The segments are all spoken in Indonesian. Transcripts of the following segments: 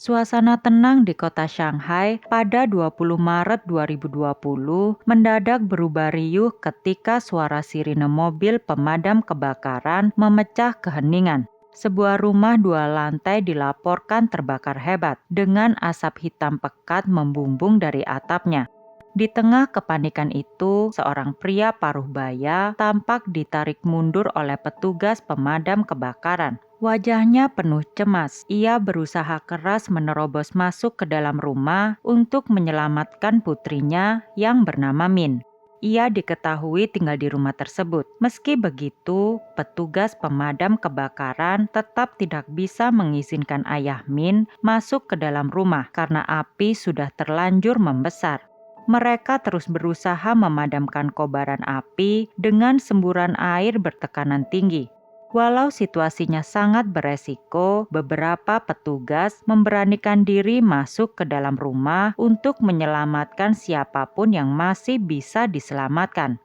Suasana tenang di kota Shanghai pada 20 Maret 2020 mendadak berubah riuh ketika suara sirine mobil pemadam kebakaran memecah keheningan. Sebuah rumah 2 lantai dilaporkan terbakar hebat dengan asap hitam pekat membumbung dari atapnya. Di tengah kepanikan itu, seorang pria paruh baya tampak ditarik mundur oleh petugas pemadam kebakaran. Wajahnya penuh cemas. Ia berusaha keras menerobos masuk ke dalam rumah untuk menyelamatkan putrinya yang bernama Min. Ia diketahui tinggal di rumah tersebut. Meski begitu, petugas pemadam kebakaran tetap tidak bisa mengizinkan ayah Min masuk ke dalam rumah karena api sudah terlanjur membesar. Mereka terus berusaha memadamkan kobaran api dengan semburan air bertekanan tinggi. Walau situasinya sangat beresiko, beberapa petugas memberanikan diri masuk ke dalam rumah untuk menyelamatkan siapapun yang masih bisa diselamatkan.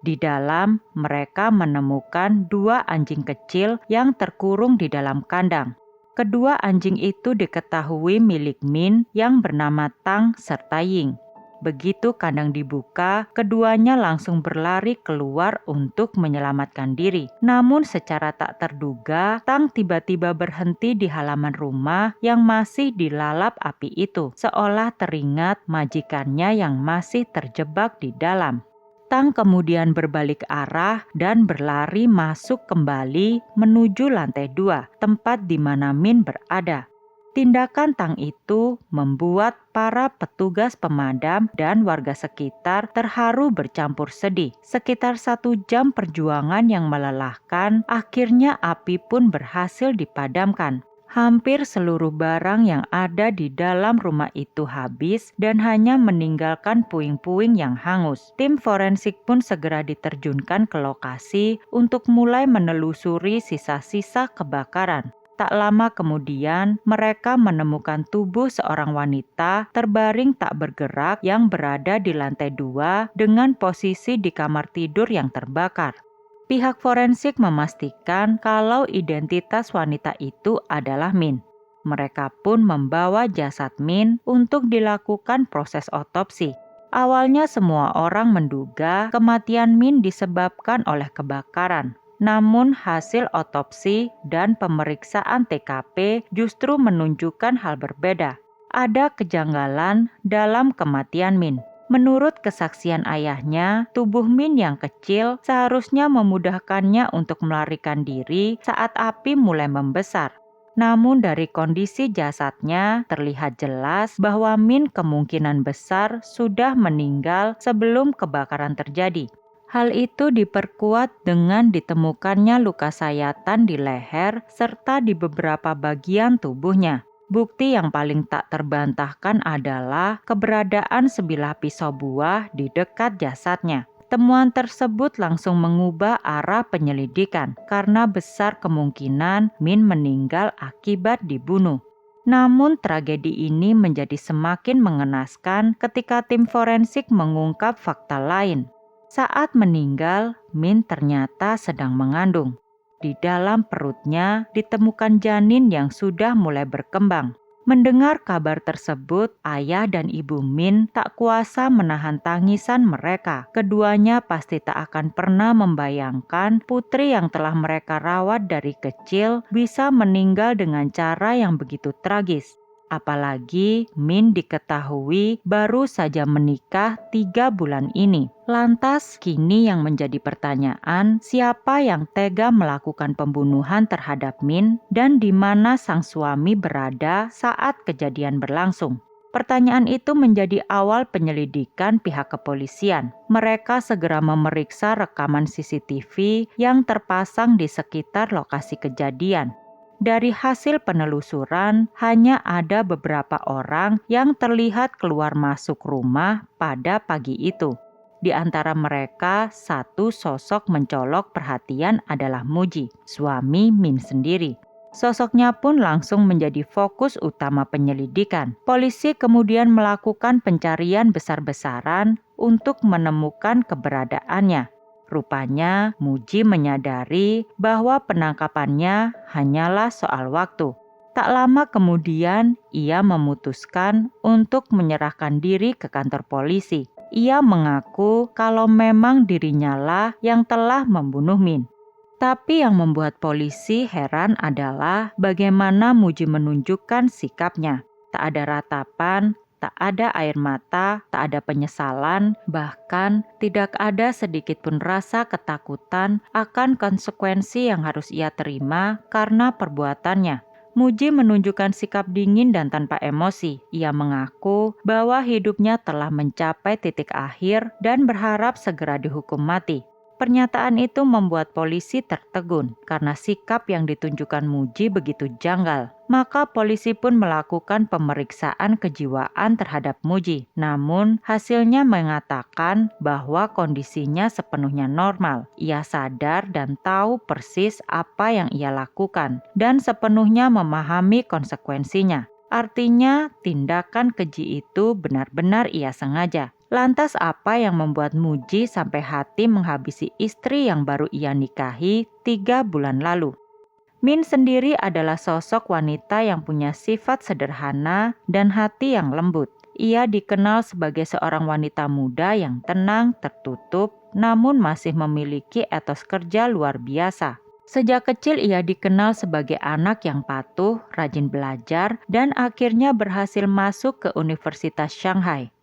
Di dalam, mereka menemukan 2 anjing kecil yang terkurung di dalam kandang. Kedua anjing itu diketahui milik Min yang bernama Tang serta Ying. Begitu kandang dibuka, keduanya langsung berlari keluar untuk menyelamatkan diri. Namun secara tak terduga, Tang tiba-tiba berhenti di halaman rumah yang masih dilalap api itu, seolah teringat majikannya yang masih terjebak di dalam. Tang kemudian berbalik arah dan berlari masuk kembali menuju lantai 2, tempat di mana Min berada. Tindakan Tang itu membuat para petugas pemadam dan warga sekitar terharu bercampur sedih. Sekitar 1 jam perjuangan yang melelahkan, akhirnya api pun berhasil dipadamkan. Hampir seluruh barang yang ada di dalam rumah itu habis dan hanya meninggalkan puing-puing yang hangus. Tim forensik pun segera diterjunkan ke lokasi untuk mulai menelusuri sisa-sisa kebakaran. Tak lama kemudian, mereka menemukan tubuh seorang wanita terbaring tak bergerak yang berada di lantai 2 dengan posisi di kamar tidur yang terbakar. Pihak forensik memastikan kalau identitas wanita itu adalah Min. Mereka pun membawa jasad Min untuk dilakukan proses otopsi. Awalnya semua orang menduga kematian Min disebabkan oleh kebakaran. Namun hasil otopsi dan pemeriksaan TKP justru menunjukkan hal berbeda. Ada kejanggalan dalam kematian Min. Menurut kesaksian ayahnya, tubuh Min yang kecil seharusnya memudahkannya untuk melarikan diri saat api mulai membesar. Namun dari kondisi jasadnya terlihat jelas bahwa Min kemungkinan besar sudah meninggal sebelum kebakaran terjadi. Hal itu diperkuat dengan ditemukannya luka sayatan di leher serta di beberapa bagian tubuhnya. Bukti yang paling tak terbantahkan adalah keberadaan sebilah pisau buah di dekat jasadnya. Temuan tersebut langsung mengubah arah penyelidikan karena besar kemungkinan Min meninggal akibat dibunuh. Namun tragedi ini menjadi semakin mengenaskan ketika tim forensik mengungkap fakta lain. Saat meninggal, Min ternyata sedang mengandung. Di dalam perutnya ditemukan janin yang sudah mulai berkembang. Mendengar kabar tersebut, ayah dan ibu Min tak kuasa menahan tangisan mereka. Keduanya pasti tak akan pernah membayangkan putri yang telah mereka rawat dari kecil bisa meninggal dengan cara yang begitu tragis. Apalagi Min diketahui baru saja menikah 3 bulan ini. Lantas kini yang menjadi pertanyaan, siapa yang tega melakukan pembunuhan terhadap Min dan di mana sang suami berada saat kejadian berlangsung? Pertanyaan itu menjadi awal penyelidikan pihak kepolisian. Mereka segera memeriksa rekaman CCTV yang terpasang di sekitar lokasi kejadian. Dari hasil penelusuran, hanya ada beberapa orang yang terlihat keluar masuk rumah pada pagi itu. Di antara mereka, satu sosok mencolok perhatian adalah Muji, suami Min sendiri. Sosoknya pun langsung menjadi fokus utama penyelidikan. Polisi kemudian melakukan pencarian besar-besaran untuk menemukan keberadaannya. Rupanya, Muji menyadari bahwa penangkapannya hanyalah soal waktu. Tak lama kemudian, ia memutuskan untuk menyerahkan diri ke kantor polisi. Ia mengaku kalau memang dirinya lah yang telah membunuh Min. Tapi yang membuat polisi heran adalah bagaimana Muji menunjukkan sikapnya. Tak ada ratapan, tak ada air mata, tak ada penyesalan, bahkan tidak ada sedikit pun rasa ketakutan akan konsekuensi yang harus ia terima karena perbuatannya. Muji menunjukkan sikap dingin dan tanpa emosi. Ia mengaku bahwa hidupnya telah mencapai titik akhir dan berharap segera dihukum mati. Pernyataan itu membuat polisi tertegun karena sikap yang ditunjukkan Muji begitu janggal. Maka polisi pun melakukan pemeriksaan kejiwaan terhadap Muji. Namun hasilnya mengatakan bahwa kondisinya sepenuhnya normal. Ia sadar dan tahu persis apa yang ia lakukan dan sepenuhnya memahami konsekuensinya. Artinya tindakan keji itu benar-benar ia sengaja. Lantas apa yang membuat Muji sampai hati menghabisi istri yang baru ia nikahi 3 bulan lalu? Min sendiri adalah sosok wanita yang punya sifat sederhana dan hati yang lembut. Ia dikenal sebagai seorang wanita muda yang tenang, tertutup, namun masih memiliki etos kerja luar biasa. Sejak kecil ia dikenal sebagai anak yang patuh, rajin belajar, dan akhirnya berhasil masuk ke Universitas Shanghai.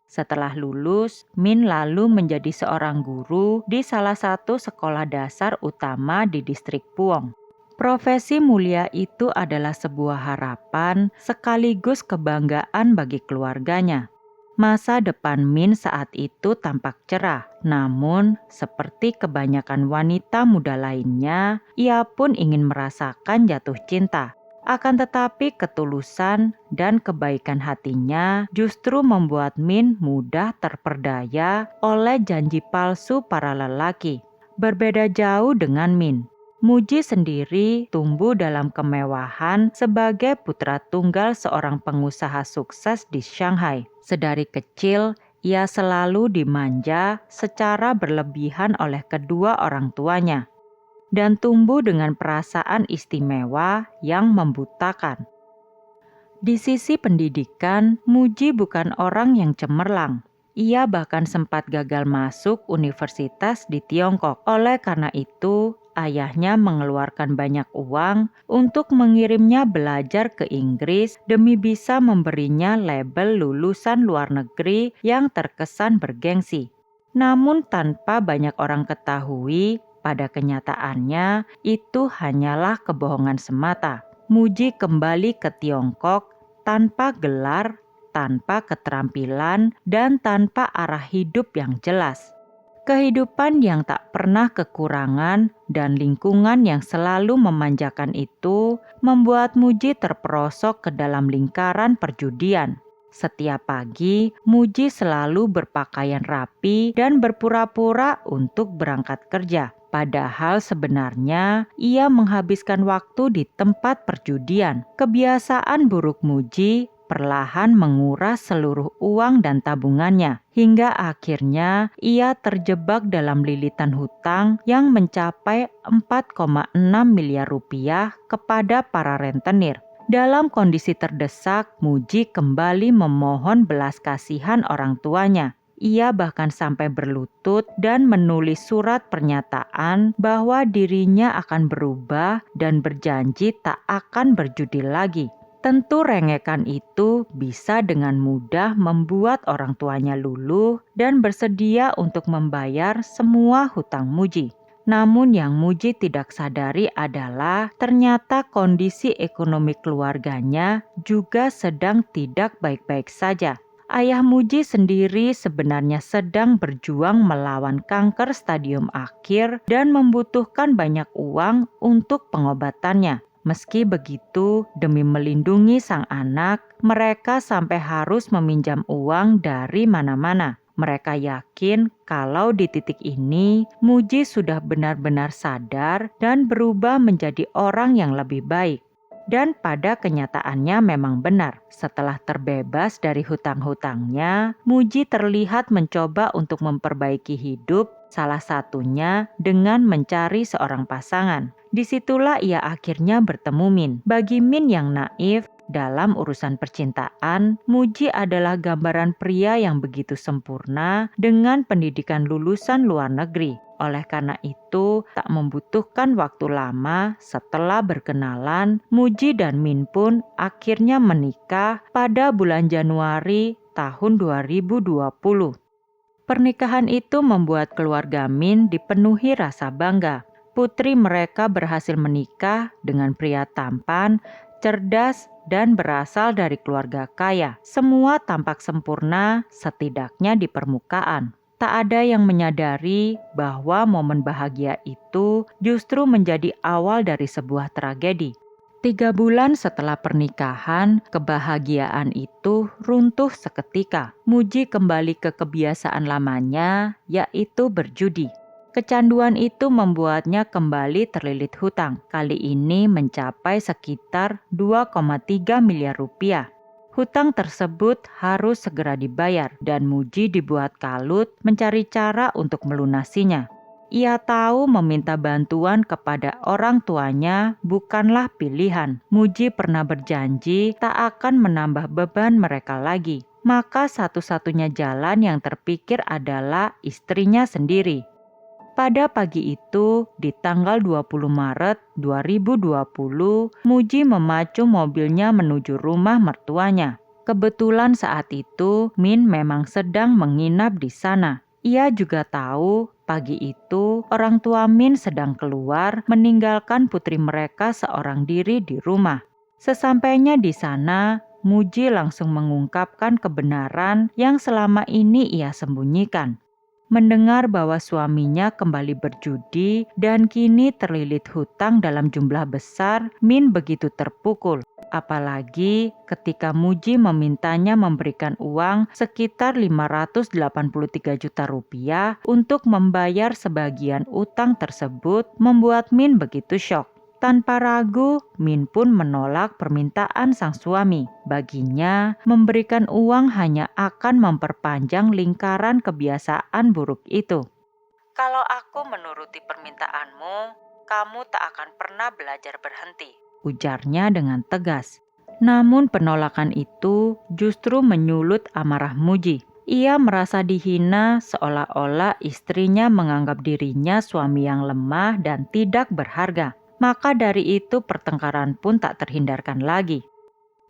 Setelah lulus, Min lalu menjadi seorang guru di salah satu sekolah dasar utama di distrik Puong. Profesi mulia itu adalah sebuah harapan sekaligus kebanggaan bagi keluarganya. Masa depan Min saat itu tampak cerah, namun seperti kebanyakan wanita muda lainnya, ia pun ingin merasakan jatuh cinta. Akan tetapi ketulusan dan kebaikan hatinya justru membuat Min mudah terperdaya oleh janji palsu para lelaki. Berbeda jauh dengan Min. Muji sendiri tumbuh dalam kemewahan sebagai putra tunggal seorang pengusaha sukses di Shanghai. Sedari kecil, ia selalu dimanja secara berlebihan oleh kedua orang tuanya dan tumbuh dengan perasaan istimewa yang membutakan. Di sisi pendidikan, Muji bukan orang yang cemerlang. Ia bahkan sempat gagal masuk universitas di Tiongkok. Oleh karena itu, ayahnya mengeluarkan banyak uang untuk mengirimnya belajar ke Inggris demi bisa memberinya label lulusan luar negeri yang terkesan bergengsi. Namun tanpa banyak orang ketahui, pada kenyataannya, itu hanyalah kebohongan semata. Muji kembali ke Tiongkok tanpa gelar, tanpa keterampilan, dan tanpa arah hidup yang jelas. Kehidupan yang tak pernah kekurangan dan lingkungan yang selalu memanjakan itu membuat Muji terperosok ke dalam lingkaran perjudian. Setiap pagi, Muji selalu berpakaian rapi dan berpura-pura untuk berangkat kerja. Padahal sebenarnya ia menghabiskan waktu di tempat perjudian. Kebiasaan buruk Muji perlahan menguras seluruh uang dan tabungannya, hingga akhirnya ia terjebak dalam lilitan hutang yang mencapai 4,6 miliar rupiah kepada para rentenir. Dalam kondisi terdesak, Muji kembali memohon belas kasihan orang tuanya. Ia bahkan sampai berlutut dan menulis surat pernyataan bahwa dirinya akan berubah dan berjanji tak akan berjudi lagi. Tentu rengekan itu bisa dengan mudah membuat orang tuanya luluh dan bersedia untuk membayar semua hutang Muji. Namun yang Muji tidak sadari adalah ternyata kondisi ekonomi keluarganya juga sedang tidak baik-baik saja. Ayah Muji sendiri sebenarnya sedang berjuang melawan kanker stadium akhir dan membutuhkan banyak uang untuk pengobatannya. Meski begitu, demi melindungi sang anak, mereka sampai harus meminjam uang dari mana-mana. Mereka yakin kalau di titik ini, Muji sudah benar-benar sadar dan berubah menjadi orang yang lebih baik. Dan pada kenyataannya memang benar, setelah terbebas dari hutang-hutangnya, Muji terlihat mencoba untuk memperbaiki hidup, salah satunya dengan mencari seorang pasangan. Disitulah ia akhirnya bertemu Min. Bagi Min yang naif, dalam urusan percintaan, Muji adalah gambaran pria yang begitu sempurna dengan pendidikan lulusan luar negeri. Oleh karena itu, tak membutuhkan waktu lama setelah berkenalan, Muji dan Min pun akhirnya menikah pada bulan Januari tahun 2020. Pernikahan itu membuat keluarga Min dipenuhi rasa bangga. Putri mereka berhasil menikah dengan pria tampan, cerdas, dan berasal dari keluarga kaya. Semua tampak sempurna, setidaknya di permukaan. Tak ada yang menyadari bahwa momen bahagia itu justru menjadi awal dari sebuah tragedi. 3 bulan setelah pernikahan, kebahagiaan itu runtuh seketika. Muji kembali ke kebiasaan lamanya, yaitu berjudi. Kecanduan itu membuatnya kembali terlilit hutang. Kali ini mencapai sekitar 2,3 miliar rupiah. Hutang tersebut harus segera dibayar dan Muji dibuat kalut mencari cara untuk melunasinya. Ia tahu meminta bantuan kepada orang tuanya bukanlah pilihan. Muji pernah berjanji tak akan menambah beban mereka lagi. Maka satu-satunya jalan yang terpikir adalah istrinya sendiri. Pada pagi itu, di tanggal 20 Maret 2020, Muji memacu mobilnya menuju rumah mertuanya. Kebetulan saat itu, Min memang sedang menginap di sana. Ia juga tahu pagi itu orang tua Min sedang keluar meninggalkan putri mereka seorang diri di rumah. Sesampainya di sana, Muji langsung mengungkapkan kebenaran yang selama ini ia sembunyikan. Mendengar bahwa suaminya kembali berjudi dan kini terlilit hutang dalam jumlah besar, Min begitu terpukul. Apalagi ketika Muji memintanya memberikan uang sekitar 583 juta rupiah untuk membayar sebagian utang tersebut, membuat Min begitu syok. Tanpa ragu, Min pun menolak permintaan sang suami. Baginya, memberikan uang hanya akan memperpanjang lingkaran kebiasaan buruk itu. Kalau aku menuruti permintaanmu, kamu tak akan pernah belajar berhenti, ujarnya dengan tegas. Namun penolakan itu justru menyulut amarah Muji. Ia merasa dihina seolah-olah istrinya menganggap dirinya suami yang lemah dan tidak berharga. Maka dari itu pertengkaran pun tak terhindarkan lagi.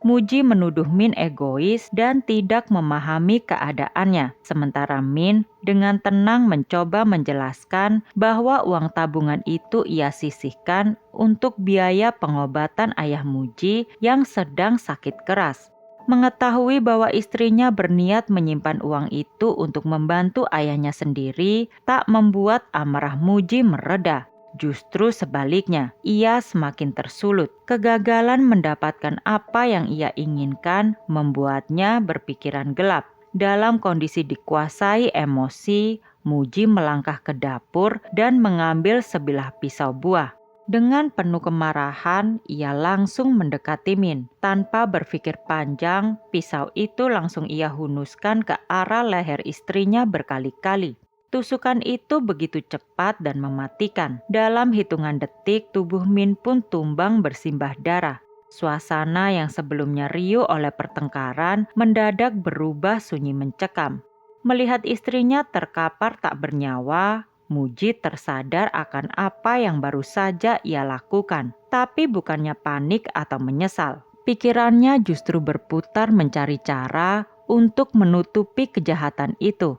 Muji menuduh Min egois dan tidak memahami keadaannya. Sementara Min dengan tenang mencoba menjelaskan bahwa uang tabungan itu ia sisihkan untuk biaya pengobatan ayah Muji yang sedang sakit keras. Mengetahui bahwa istrinya berniat menyimpan uang itu untuk membantu ayahnya sendiri, tak membuat amarah Muji mereda. Justru sebaliknya, ia semakin tersulut. Kegagalan mendapatkan apa yang ia inginkan membuatnya berpikiran gelap. Dalam kondisi dikuasai emosi, Muji melangkah ke dapur dan mengambil sebilah pisau buah. Dengan penuh kemarahan, ia langsung mendekati Min. Tanpa berpikir panjang, pisau itu langsung ia hunuskan ke arah leher istrinya berkali-kali. Tusukan itu begitu cepat dan mematikan. Dalam hitungan detik, tubuh Min pun tumbang bersimbah darah. Suasana yang sebelumnya riuh oleh pertengkaran mendadak berubah sunyi mencekam. Melihat istrinya terkapar tak bernyawa, Muji tersadar akan apa yang baru saja ia lakukan. Tapi bukannya panik atau menyesal. Pikirannya justru berputar mencari cara untuk menutupi kejahatan itu.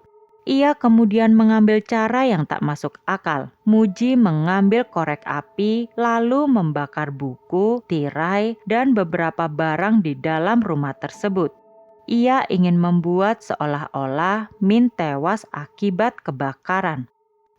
Ia kemudian mengambil cara yang tak masuk akal. Muji mengambil korek api, lalu membakar buku, tirai, dan beberapa barang di dalam rumah tersebut. Ia ingin membuat seolah-olah Min tewas akibat kebakaran.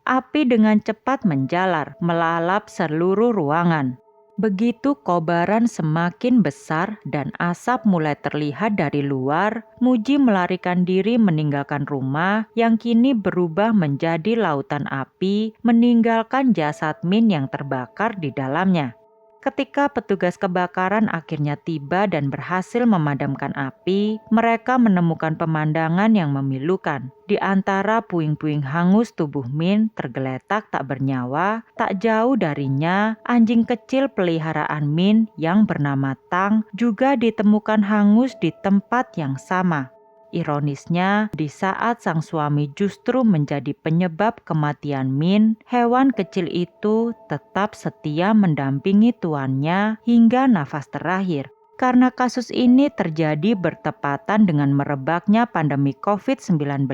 Api dengan cepat menjalar, melalap seluruh ruangan. Begitu kobaran semakin besar dan asap mulai terlihat dari luar, Muji melarikan diri meninggalkan rumah yang kini berubah menjadi lautan api, meninggalkan jasad Min yang terbakar di dalamnya. Ketika petugas kebakaran akhirnya tiba dan berhasil memadamkan api, mereka menemukan pemandangan yang memilukan. Di antara puing-puing hangus tubuh Min tergeletak tak bernyawa, tak jauh darinya anjing kecil peliharaan Min yang bernama Tang juga ditemukan hangus di tempat yang sama. Ironisnya, di saat sang suami justru menjadi penyebab kematian Min, hewan kecil itu tetap setia mendampingi tuannya hingga nafas terakhir. Karena kasus ini terjadi bertepatan dengan merebaknya pandemi COVID-19,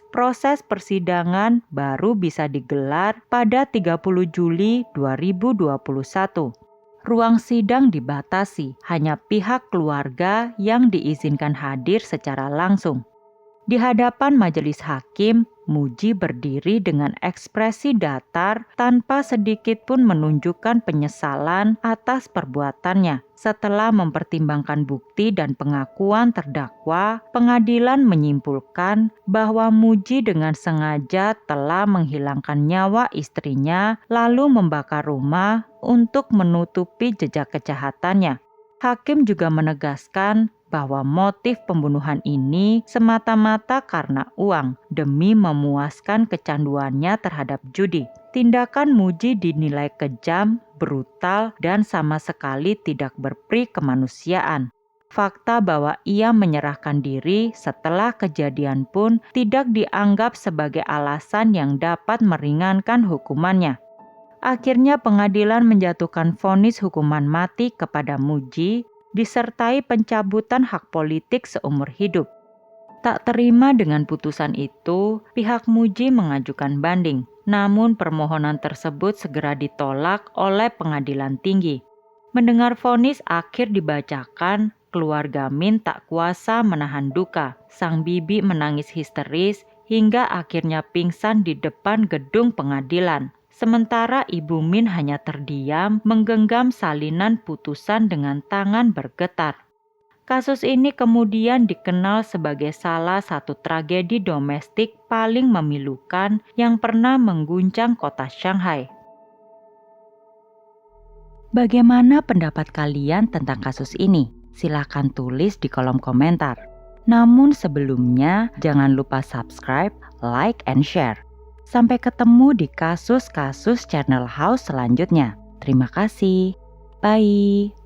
proses persidangan baru bisa digelar pada 30 Juli 2021. Ruang sidang dibatasi, hanya pihak keluarga yang diizinkan hadir secara langsung. Di hadapan majelis hakim, Muji berdiri dengan ekspresi datar tanpa sedikit pun menunjukkan penyesalan atas perbuatannya. Setelah mempertimbangkan bukti dan pengakuan terdakwa, pengadilan menyimpulkan bahwa Muji dengan sengaja telah menghilangkan nyawa istrinya lalu membakar rumah untuk menutupi jejak kejahatannya. Hakim juga menegaskan bahwa motif pembunuhan ini semata-mata karena uang demi memuaskan kecanduannya terhadap judi. Tindakan Muji dinilai kejam, brutal, dan sama sekali tidak berperi kemanusiaan. Fakta bahwa ia menyerahkan diri setelah kejadian pun tidak dianggap sebagai alasan yang dapat meringankan hukumannya. Akhirnya pengadilan menjatuhkan vonis hukuman mati kepada Muji disertai pencabutan hak politik seumur hidup. Tak terima dengan putusan itu, pihak Muji mengajukan banding. Namun permohonan tersebut segera ditolak oleh pengadilan tinggi. Mendengar vonis akhir dibacakan, keluarga Min tak kuasa menahan duka. Sang bibi menangis histeris hingga akhirnya pingsan di depan gedung pengadilan. Sementara Ibu Min hanya terdiam menggenggam salinan putusan dengan tangan bergetar. Kasus ini kemudian dikenal sebagai salah satu tragedi domestik paling memilukan yang pernah mengguncang kota Shanghai. Bagaimana pendapat kalian tentang kasus ini? Silahkan tulis di kolom komentar. Namun sebelumnya, jangan lupa subscribe, like, and share. Sampai ketemu di kasus-kasus Channel House selanjutnya. Terima kasih. Bye.